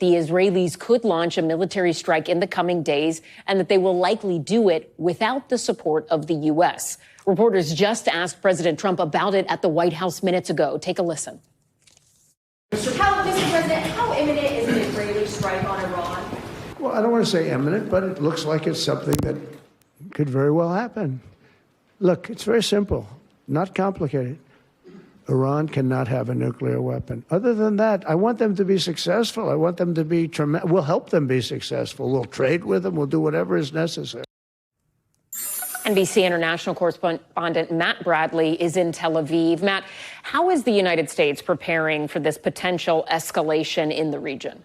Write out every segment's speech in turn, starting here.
the Israelis could launch a military strike in the coming days and that they will likely do it without the support of the U.S. Reporters just asked President Trump about it at the White House minutes ago. Take a listen. Mr. President, how imminent is an Israeli strike on Iran? Well, I don't want to say imminent, but it looks like it's something that could very well happen. Look, it's very simple, not complicated. Iran cannot have a nuclear weapon. Other than that, I want them to be successful. I want them to be tremendous. We'll help them be successful. We'll trade with them. We'll do whatever is necessary. NBC international correspondent Matt Bradley is in Tel Aviv. Matt, how is the United States preparing for this potential escalation in the region?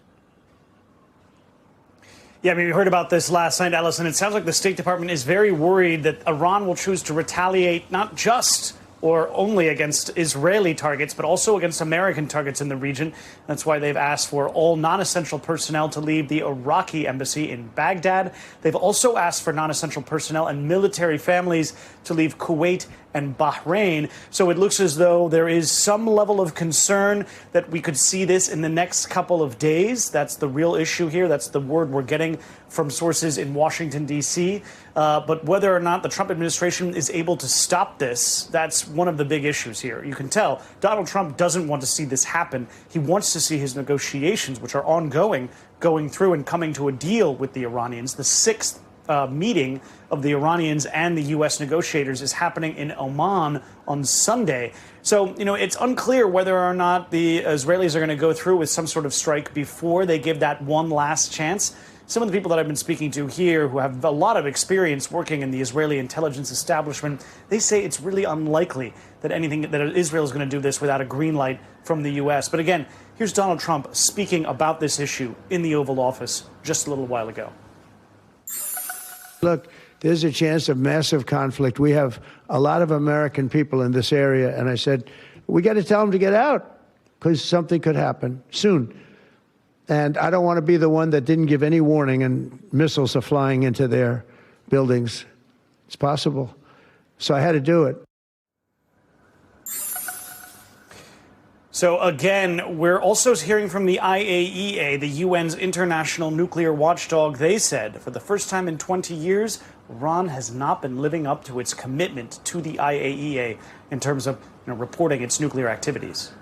Yeah, I mean, we heard about this last night, Allison. It sounds like the State Department is very worried that Iran will choose to retaliate not just or only against Israeli targets, but also against American targets in the region. That's why they've asked for all non-essential personnel to leave the Iraqi embassy in Baghdad. They've also asked for non-essential personnel and military families to leave Kuwait and Bahrain. So it looks as though there is some level of concern that we could see this in the next couple of days. That's the real issue here. That's the word we're getting from sources in Washington, D.C. But whether or not the Trump administration is able to stop this, that's one of the big issues here. You can tell Donald Trump doesn't want to see this happen. He wants to see his negotiations, which are ongoing, going through and coming to a deal with the Iranians. The sixth meeting of the Iranians and the U.S. negotiators is happening in Oman on Sunday. So, it's unclear whether or not the Israelis are going to go through with some sort of strike before they give that one last chance. Some of the people that I've been speaking to here who have a lot of experience working in the Israeli intelligence establishment, they say it's really unlikely that Israel is going to do this without a green light from the U.S. But again, here's Donald Trump speaking about this issue in the Oval Office just a little while ago. Look, there's a chance of massive conflict. We have a lot of American people in this area. And I said, we got to tell them to get out because something could happen soon. And I don't want to be the one that didn't give any warning and missiles are flying into their buildings. It's possible. So I had to do it. So again, we're also hearing from the IAEA, the UN's international nuclear watchdog. They said for the first time in 20 years, Iran has not been living up to its commitment to the IAEA in terms of reporting its nuclear activities.